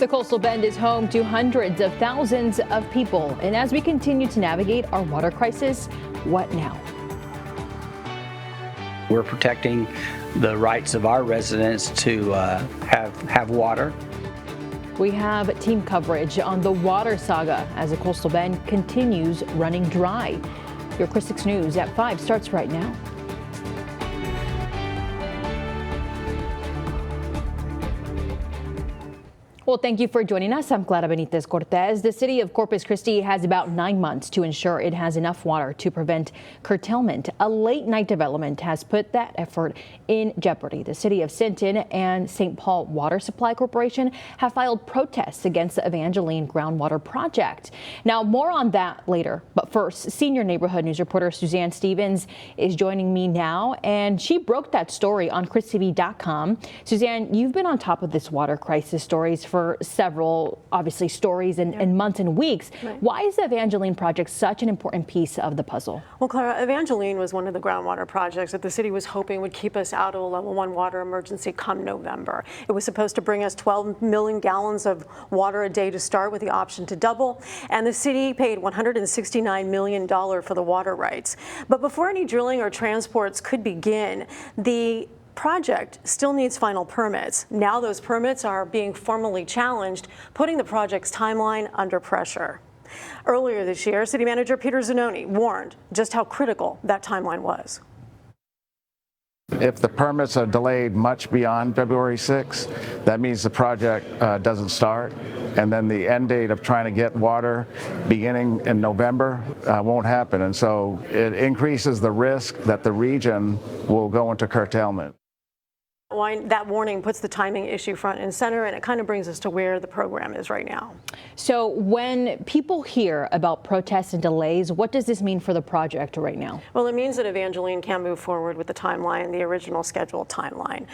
The Coastal Bend is home to hundreds of thousands of people. And as we continue to navigate our water crisis, what now? We're protecting the rights of our residents to have water. We have team coverage on the water saga as the Coastal Bend continues running dry. Your KRIS 6 News at 5 starts right now. Well, thank you for joining us. I'm Clara Benitez Cortez. The city of Corpus Christi has about 9 months to ensure it has enough water to prevent curtailment. A late night development has put that effort in jeopardy. The city of Sinton and St. Paul Water Supply Corporation have filed protests against the Evangeline groundwater project. Now, more on that later. But first, senior neighborhood news reporter Suzanne Stevens is joining me now, and she broke that story on KRISTV.com. Suzanne, you've been on top of this water crisis stories for several, obviously, stories and months and weeks. Right. Why is the Evangeline project such an important piece of the puzzle? Well, Clara, Evangeline was one of the groundwater projects that the city was hoping would keep us out of a level 1 water emergency come November. It was supposed to bring us 12 million gallons of water a day to start with the option to double, and the city paid $169 million for the water rights. But before any drilling or transports could begin, the project still needs final permits. Now those permits are being formally challenged, putting the project's timeline under pressure. Earlier this year, City Manager Peter Zanoni warned just how critical that timeline was. If the permits are delayed much beyond February 6th, that means the project doesn't start, and then the end date of trying to get water beginning in November won't happen. And so it increases the risk that the region will go into curtailment. That warning puts the timing issue front and center, and it kind of brings us to where the program is right now. So when people hear about protests and delays, what does this mean for the project right now? Well, it means that Evangeline can't move forward with the timeline, the original scheduled timeline.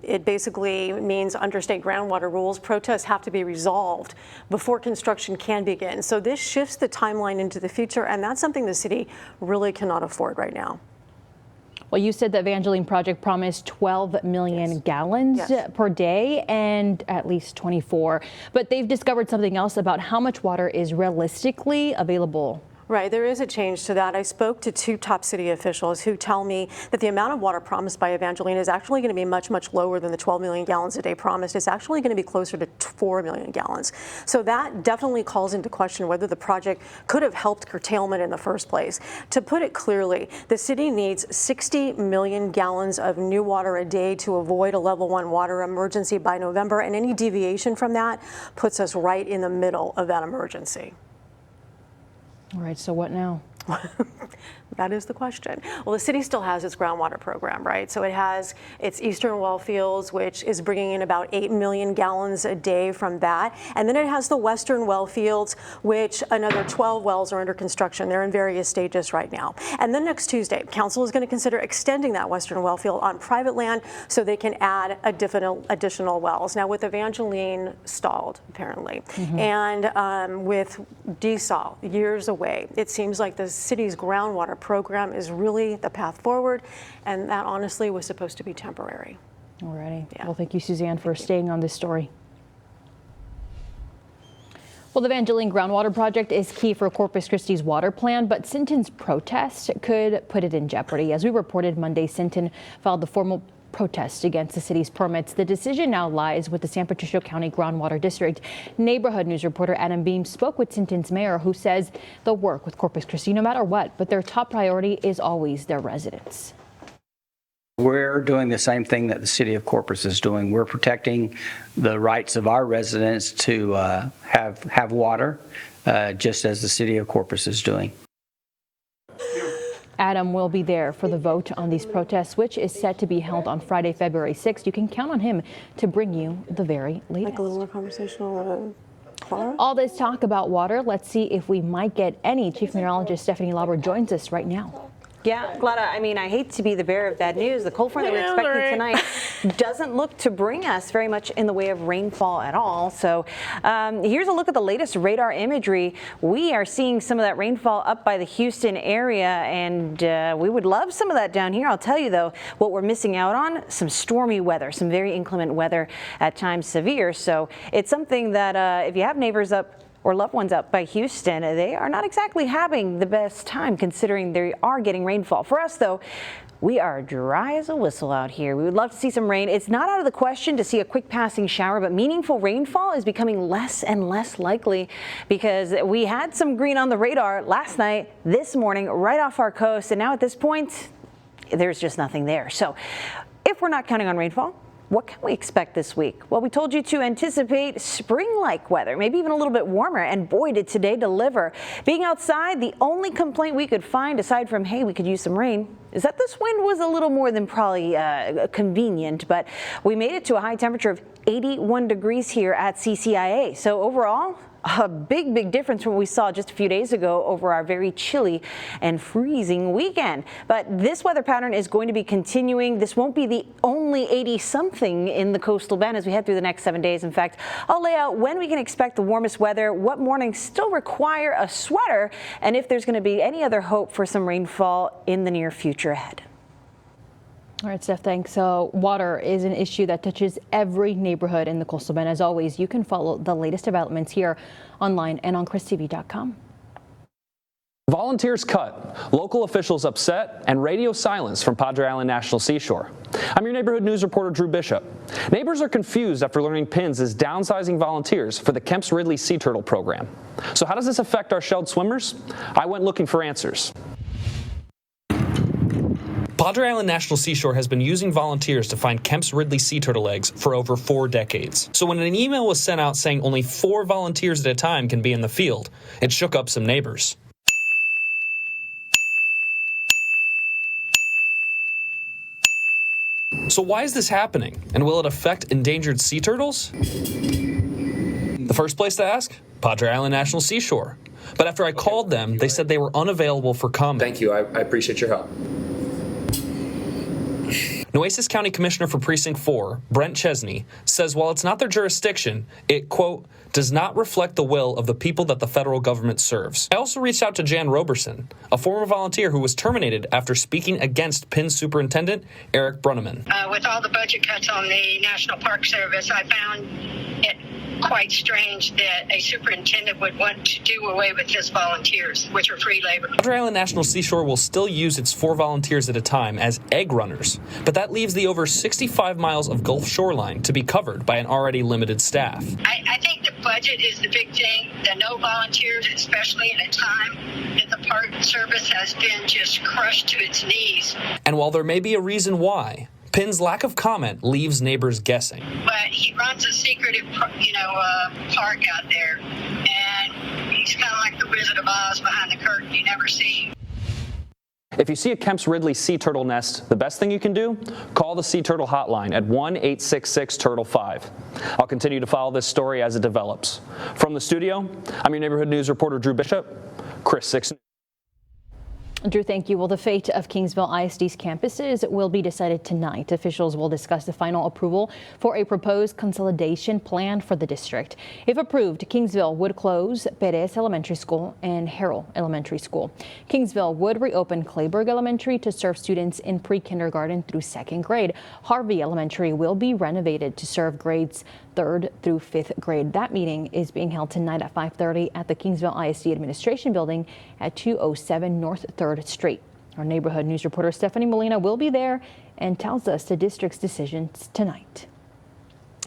It basically means under state groundwater rules, protests have to be resolved before construction can begin. So this shifts the timeline into the future, and that's something the city really cannot afford right now. Well, you said the Evangeline project promised 12 million gallons per day and at least 24. But they've discovered something else about how much water is realistically available. Right, there is a change to that. I spoke to 2 top city officials who tell me that the amount of water promised by Evangeline is actually going to be much, much lower than the 12 million gallons a day promised. It's actually going to be closer to 4 million gallons. So that definitely calls into question whether the project could have helped curtailment in the first place. To put it clearly, the city needs 60 million gallons of new water a day to avoid a level 1 water emergency by November, and any deviation from that puts us right in the middle of that emergency. All right, so what now? That is the question. Well, the city still has its groundwater program, right? So it has its Eastern Well Fields, which is bringing in about 8 million gallons a day from that. And then it has the Western Well Fields, which another 12 wells are under construction. They're in various stages right now. And then next Tuesday, council is going to consider extending that Western Well Field on private land so they can add additional wells. Now, with Evangeline stalled, apparently, and with DSOL years away, it seems like the city's groundwater program is really the path forward, and that honestly was supposed to be temporary. Alrighty. Yeah. Well, thank you, Suzanne, for staying on this story. Well, the Evangeline groundwater project is key for Corpus Christi's water plan, but Sinton's protest could put it in jeopardy. As we reported Monday, Sinton filed the formal protest against the city's permits. The decision now lies with the San Patricio County Groundwater District. Neighborhood news reporter Adam Beam spoke with Sinton's mayor, who says they'll work with Corpus Christi no matter what, but their top priority is always their residents. We're doing the same thing that the city of Corpus is doing. We're protecting the rights of our residents to have water, just as the city of Corpus is doing. Adam will be there for the vote on these protests, which is set to be held on Friday, February 6th. You can count on him to bring you the very latest. Like a little more conversational. All this talk about water, let's see if we might get any. Chief Meteorologist Stephanie Lauber joins us right now. Yeah, Glada, I mean, I hate to be the bearer of bad news. The cold front that we're expecting tonight doesn't look to bring us very much in the way of rainfall at all. So here's a look at the latest radar imagery. We are seeing some of that rainfall up by the Houston area, and we would love some of that down here. I'll tell you, though, what we're missing out on, some stormy weather, some very inclement weather, at times severe. So it's something that if you have neighbors up or loved ones up by Houston, they are not exactly having the best time considering they are getting rainfall. For us, though, we are dry as a whistle out here. We would love to see some rain. It's not out of the question to see a quick passing shower, but meaningful rainfall is becoming less and less likely because we had some green on the radar last night, this morning, right off our coast, and now at this point, there's just nothing there. So if we're not counting on rainfall, what can we expect this week? Well, we told you to anticipate spring-like weather, maybe even a little bit warmer, and boy, did today deliver. Being outside, the only complaint we could find, aside from, hey, we could use some rain, is that this wind was a little more than probably convenient, but we made it to a high temperature of 81 degrees here at CCIA. So overall, a big difference from what we saw just a few days ago over our very chilly and freezing weekend. But this weather pattern is going to be continuing. This won't be the only 80-something in the coastal bend as we head through the next 7 days. In fact, I'll lay out when we can expect the warmest weather, what mornings still require a sweater, and if there's going to be any other hope for some rainfall in the near future ahead. All right, Steph, thanks. So water is an issue that touches every neighborhood in the coastal bend. As always, you can follow the latest developments here online and on christv.com. Volunteers cut, local officials upset, and radio silence from Padre Island National Seashore. I'm your neighborhood news reporter, Drew Bishop. Neighbors are confused after learning PINS is downsizing volunteers for the Kemp's Ridley Sea Turtle program. So how does this affect our shelled swimmers? I went looking for answers. Padre Island National Seashore has been using volunteers to find Kemp's Ridley sea turtle eggs for over 4 decades. So when an email was sent out saying only 4 volunteers at a time can be in the field, it shook up some neighbors. So why is this happening, and will it affect endangered sea turtles? The first place to ask? Padre Island National Seashore. But after I called them, they said they were unavailable for comment. Thank you. I appreciate your help. Nueces County Commissioner for Precinct 4, Brent Chesney, says while it's not their jurisdiction, it, quote, does not reflect the will of the people that the federal government serves. I also reached out to Jan Roberson, a former volunteer who was terminated after speaking against PINS Superintendent Eric Brunneman. With all the budget cuts on the National Park Service, I found it quite strange that a superintendent would want to do away with his volunteers, which are free labor. Padre Island National Seashore will still use its 4 volunteers at a time as egg runners, but that leaves the over 65 miles of Gulf shoreline to be covered by an already limited staff. I think the budget is the big thing. The no volunteers, especially at a time that the Park Service has been just crushed to its knees. And while there may be a reason why, PIN's lack of comment leaves neighbors guessing. But he runs a secretive, park out there, and he's kind of like the Wizard of Oz behind the curtain. You never see him. If you see a Kemp's Ridley sea turtle nest, the best thing you can do, call the Sea Turtle Hotline at 1-866-TURTLE-5. I'll continue to follow this story as it develops. From the studio, I'm your neighborhood news reporter, Drew Bishop, Chris 6. Drew, thank you. Well, the fate of Kingsville ISD's campuses will be decided tonight. Officials will discuss the final approval for a proposed consolidation plan for the district. If approved, Kingsville would close Perez Elementary School and Harrell Elementary School. Kingsville would reopen Clayburg Elementary to serve students in pre-kindergarten through 2nd grade. Harvey Elementary will be renovated to serve grades 3rd through 5th grade. That meeting is being held tonight at 5:30 at the Kingsville ISD Administration Building at 207 North 3rd Street. Our neighborhood news reporter Stephanie Molina will be there and tells us the district's decisions tonight.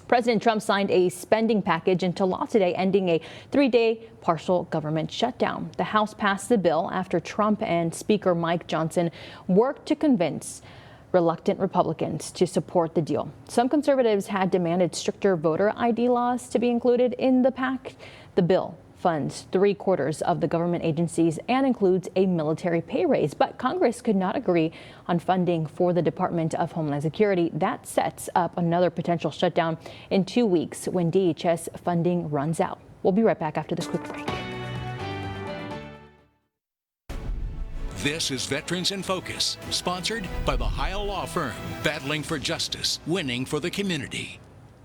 President Trump signed a spending package into law today, ending a 3-day partial government shutdown. The House passed the bill after Trump and Speaker Mike Johnson worked to convince reluctant Republicans to support the deal. Some conservatives had demanded stricter voter ID laws to be included in the pact. The bill funds 3/4 of the government agencies and includes a military pay raise, but Congress could not agree on funding for the Department of Homeland Security. That sets up another potential shutdown in 2 weeks when DHS funding runs out. We'll be right back after this quick break. This is Veterans in Focus, sponsored by the Heil Law Firm, battling for justice, winning for the community.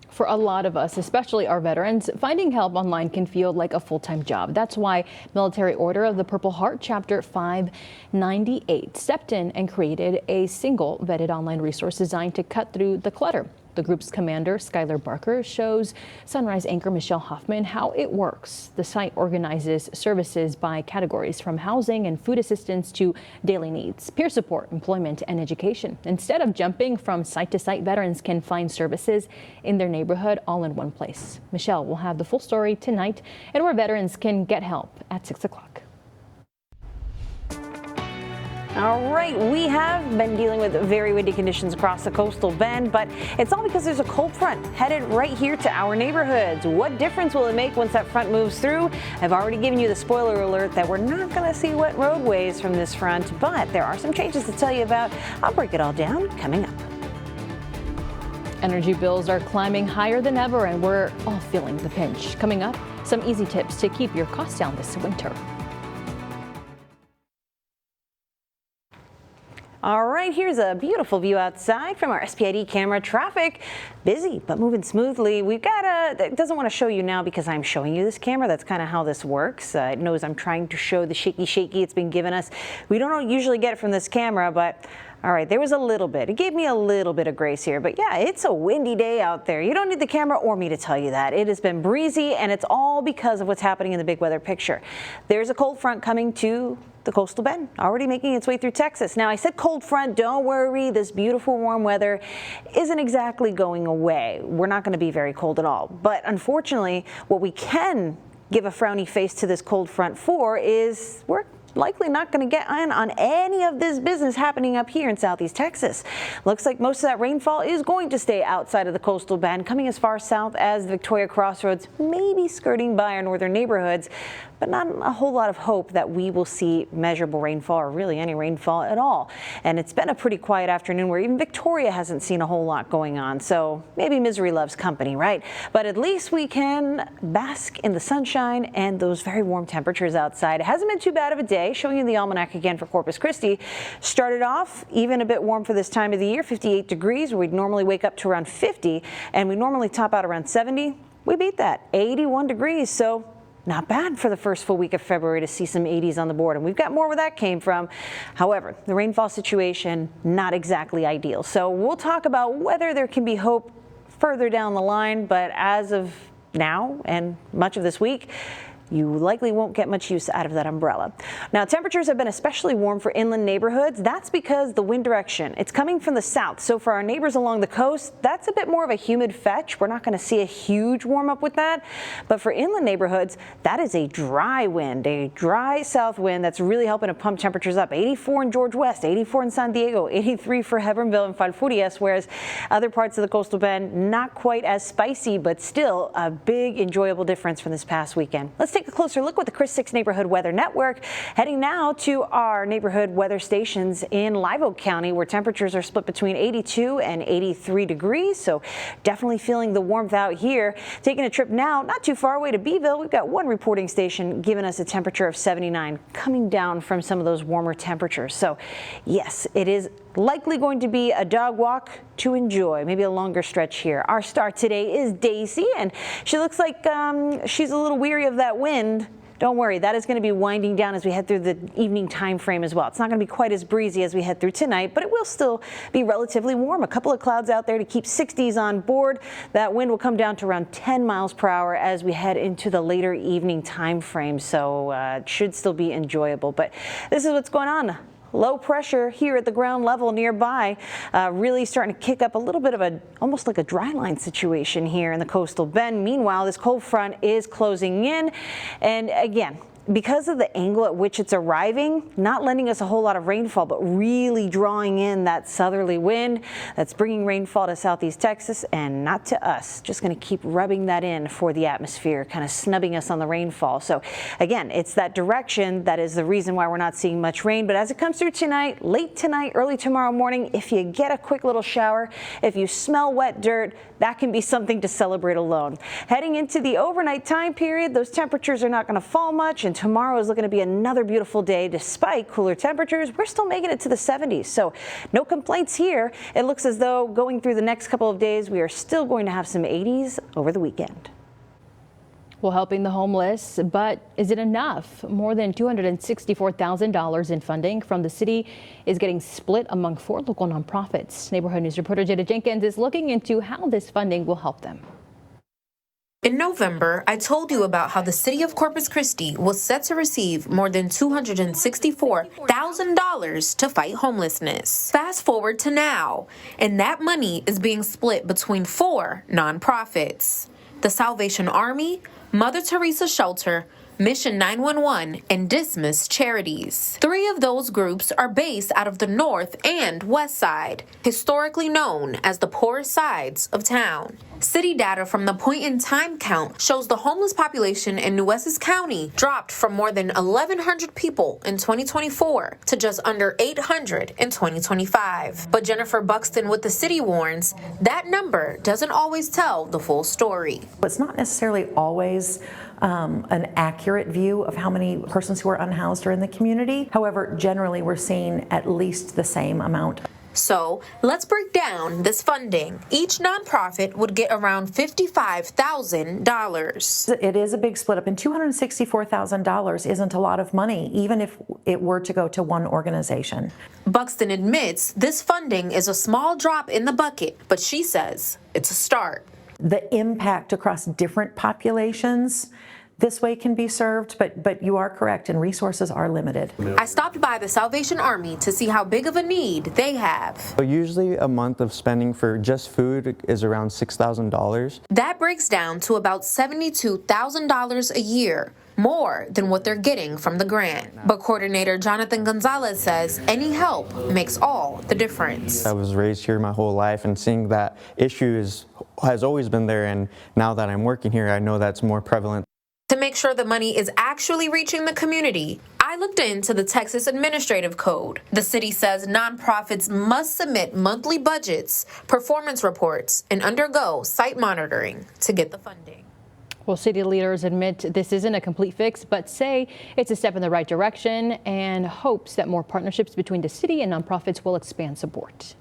For a lot of us, especially our veterans, finding help online can feel like a full-time job. That's why Military Order of the Purple Heart Chapter 598 stepped in and created a single vetted online resource designed to cut through the clutter. The group's commander, Skylar Barker, shows Sunrise anchor Michelle Hoffman how it works. The site organizes services by categories from housing and food assistance to daily needs, peer support, employment, and education. Instead of jumping from site to site, veterans can find services in their neighborhood all in one place. Michelle will have the full story tonight and where veterans can get help at 6 o'clock. All right, we have been dealing with very windy conditions across the coastal bend, but it's all because there's a cold front headed right here to our neighborhoods. What difference will it make once that front moves through? I've already given you the spoiler alert that we're not going to see wet roadways from this front, but there are some changes to tell you about. I'll break it all down coming up. Energy bills are climbing higher than ever, and we're all feeling the pinch. Coming up, some easy tips to keep your costs down this winter. All right, here's a beautiful view outside from our SPID camera. Traffic busy, but moving smoothly. We've got it doesn't want to show you now because I'm showing you this camera. That's kind of how this works. It knows I'm trying to show the shaky it's been given us. We don't usually get it from this camera, but all right, there was a little bit. It gave me a little bit of grace here, but yeah, it's a windy day out there. You don't need the camera or me to tell you that. It has been breezy, and it's all because of what's happening in the big weather picture. There's a cold front coming to the coastal bend, already making its way through Texas. Now, I said cold front, don't worry, this beautiful warm weather isn't exactly going away. We're not going to be very cold at all. But unfortunately, what we can give a frowny face to this cold front for is we're likely not going to get in on any of this business happening up here in southeast Texas. Looks like most of that rainfall is going to stay outside of the coastal bend, coming as far south as Victoria Crossroads, maybe skirting by our northern neighborhoods, but not a whole lot of hope that we will see measurable rainfall or really any rainfall at all. And it's been a pretty quiet afternoon where even Victoria hasn't seen a whole lot going on. So maybe misery loves company, right? But at least we can bask in the sunshine and those very warm temperatures outside. It hasn't been too bad of a day. Showing you the almanac again for Corpus Christi. Started off even a bit warm for this time of the year, 58 degrees, where we'd normally wake up to around 50, and we normally top out around 70. We beat that, 81 degrees. So not bad for the first full week of February to see some 80s on the board, and we've got more where that came from. However, the rainfall situation, not exactly ideal. So we'll talk about whether there can be hope further down the line, but as of now and much of this week, you likely won't get much use out of that umbrella. Now, temperatures have been especially warm for inland neighborhoods. That's because the wind direction, it's coming from the south. So for our neighbors along the coast, that's a bit more of a humid fetch. We're not going to see a huge warm up with that. But for inland neighborhoods, that is a dry wind, a dry south wind that's really helping to pump temperatures up. 84 in George West, 84 in San Diego, 83 for Hebbronville and Falfurrias, whereas other parts of the coastal bend, not quite as spicy, but still a big enjoyable difference from this past weekend. Let's take a closer look with the Chris 6 Neighborhood Weather Network. Heading now to our neighborhood weather stations in Live Oak County, where temperatures are split between 82 and 83 degrees. So definitely feeling the warmth out here. Taking a trip now, not too far away to Beeville, we've got one reporting station giving us a temperature of 79, coming down from some of those warmer temperatures. So yes, it is likely going to be a dog walk to enjoy, maybe a longer stretch here. Our star today is Daisy, and she looks like she's a little weary of that wind. Don't worry, that is going to be winding down as we head through the evening time frame as well. It's not going to be quite as breezy as we head through tonight, but it will still be relatively warm. A couple of clouds out there to keep 60s on board. That wind will come down to around 10 miles per hour as we head into the later evening time frame, so it should still be enjoyable. But this is what's going on. Low pressure here at the ground level nearby, really starting to kick up a little bit of almost like a dry line situation here in the coastal bend. Meanwhile, this cold front is closing in, and again, because of the angle at which it's arriving, not lending us a whole lot of rainfall, but really drawing in that southerly wind that's bringing rainfall to southeast Texas and not to us. Just going to keep rubbing that in for the atmosphere, kind of snubbing us on the rainfall. So again, it's that direction that is the reason why we're not seeing much rain. But as it comes through tonight, late tonight, early tomorrow morning, if you get a quick little shower, if you smell wet dirt, that can be something to celebrate alone. Heading into the overnight time period, those temperatures are not going to fall much. and tomorrow is looking to be another beautiful day. Despite cooler temperatures, we're still making it to the 70s, so no complaints here. It looks as though going through the next couple of days, we are still going to have some 80s over the weekend. Well, helping the homeless, but is it enough? More than $264,000 in funding from the city is getting split among 4 local nonprofits. Neighborhood News reporter Jada Jenkins is looking into how this funding will help them. In November, I told you about how the city of Corpus Christi was set to receive more than $264,000 to fight homelessness. Fast forward to now, and that money is being split between 4 nonprofits: the Salvation Army, Mother Teresa Shelter, Mission 911, and Dismas Charities. 3 of those groups are based out of the North and West Side, historically known as the poorest sides of town. City data from the point-in-time count shows the homeless population in Nueces County dropped from more than 1,100 people in 2024 to just under 800 in 2025. But Jennifer Buxton with the city warns that number doesn't always tell the full story. It's not necessarily always an accurate view of how many persons who are unhoused are in the community. However, generally we're seeing at least the same amount. So let's break down this funding. Each nonprofit would get around $55,000. It is a big split up, and $264,000 isn't a lot of money, even if it were to go to one organization. Buxton admits this funding is a small drop in the bucket, but she says it's a start. The impact across different populations this way can be served, but you are correct, and resources are limited. I stopped by the Salvation Army to see how big of a need they have. Usually a month of spending for just food is around $6,000. That breaks down to about $72,000 a year, more than what they're getting from the grant. But coordinator Jonathan Gonzalez says any help makes all the difference. I was raised here my whole life, and seeing that issue has always been there, and now that I'm working here, I know that's more prevalent. To make sure the money is actually reaching the community, I looked into the Texas Administrative Code. The city says nonprofits must submit monthly budgets, performance reports, and undergo site monitoring to get the funding. Well, city leaders admit this isn't a complete fix, but say it's a step in the right direction and hopes that more partnerships between the city and nonprofits will expand support.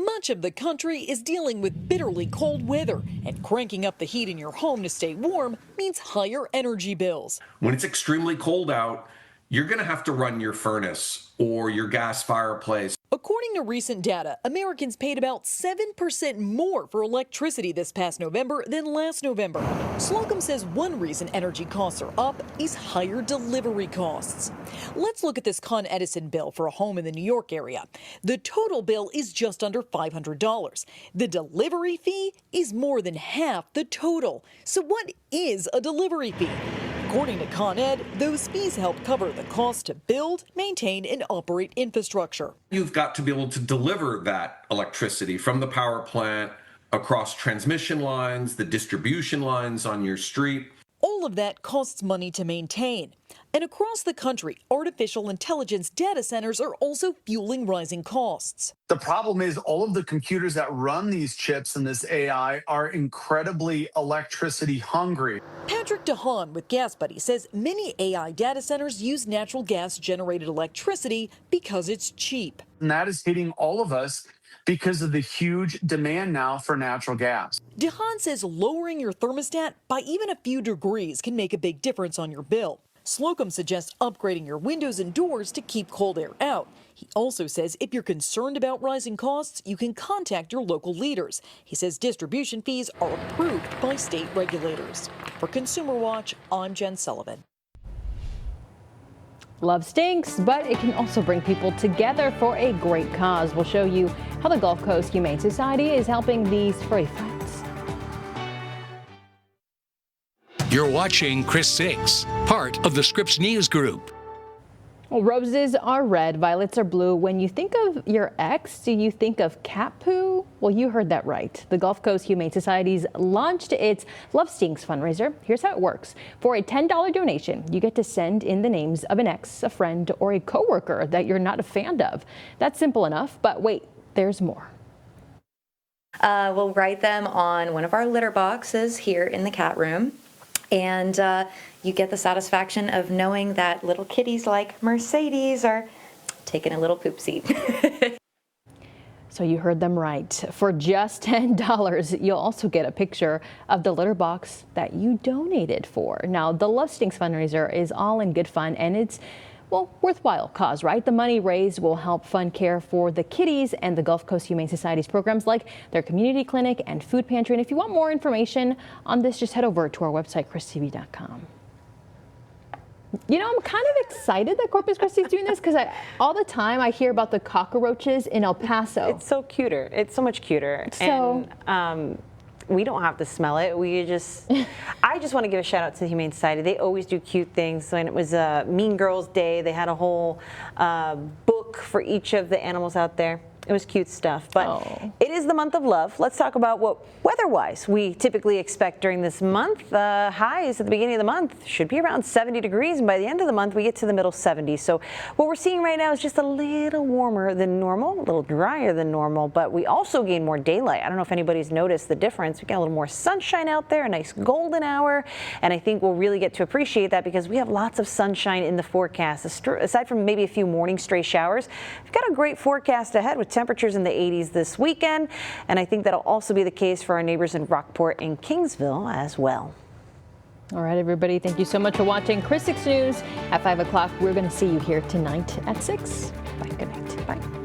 Much of the country is dealing with bitterly cold weather, and cranking up the heat in your home to stay warm means higher energy bills. When it's extremely cold out, you're going to have to run your furnace or your gas fireplace. According to recent data, Americans paid about 7% more for electricity this past November than last November. Slocum says one reason energy costs are up is higher delivery costs. Let's look at this Con Edison bill for a home in the New York area. The total bill is just under $500. The delivery fee is more than half the total. So what is a delivery fee? According to Con Ed, those fees help cover the cost to build, maintain, and operate infrastructure. You've got to be able to deliver that electricity from the power plant across transmission lines, the distribution lines on your street. All of that costs money to maintain. And across the country, artificial intelligence data centers are also fueling rising costs. The problem is all of the computers that run these chips and this AI are incredibly electricity hungry. Patrick DeHaan with Gas Buddy says many AI data centers use natural gas generated electricity because it's cheap. And that is hitting all of us because of the huge demand now for natural gas. DeHaan says lowering your thermostat by even a few degrees can make a big difference on your bill. Slocum suggests upgrading your windows and doors to keep cold air out. He also says if you're concerned about rising costs, you can contact your local leaders. He says distribution fees are approved by state regulators. For Consumer Watch, I'm Jen Sullivan. Love stinks, but it can also bring people together for a great cause. We'll show you how the Gulf Coast Humane Society is helping these furry friends. You're watching Chris 6, part of the Scripps News Group. Well, roses are red, violets are blue. When you think of your ex, do you think of cat poo? Well, you heard that right. The Gulf Coast Humane Society's launched its Love Stinks fundraiser. Here's how it works. For a $10 donation, you get to send in the names of an ex, a friend, or a coworker that you're not a fan of. That's simple enough, but wait, there's more. We'll write them on one of our litter boxes here in the cat room. And you get the satisfaction of knowing that little kitties like Mercedes are taking a little poopsie. So you heard them right. For just $10, you'll also get a picture of the litter box that you donated for. Now, the Love Stinks fundraiser is all in good fun, and it's, well, worthwhile cause, right? The money raised will help fund care for the kitties and the Gulf Coast Humane Society's programs like their community clinic and food pantry. And if you want more information on this, just head over to our website, christv.com. You know, I'm kind of excited that Corpus Christi is doing this because all the time I hear about the cockroaches in El Paso. It's so cuter. It's so much cuter. So, and we don't have to smell it. We just, I just want to give a shout out to the Humane Society. They always do cute things. When it was Mean Girls Day, they had a whole book for each of the animals out there. It was cute stuff, but it is the month of love. Let's talk about what weather-wise we typically expect during this month. Highs at the beginning of the month should be around 70 degrees, and by the end of the month we get to the middle 70s. So what we're seeing right now is just a little warmer than normal, a little drier than normal, but we also gain more daylight. I don't know if anybody's noticed the difference. We get a little more sunshine out there, a nice golden hour, and I think we'll really get to appreciate that because we have lots of sunshine in the forecast. Aside from maybe a few morning stray showers, we've got a great forecast ahead with temperatures in the 80s this weekend, and I think that'll also be the case for our neighbors in Rockport and Kingsville as well. All right, everybody, thank you so much for watching KRIS 6 News. At 5 o'clock, we're going to see you here tonight at 6. Bye. Good night. Bye.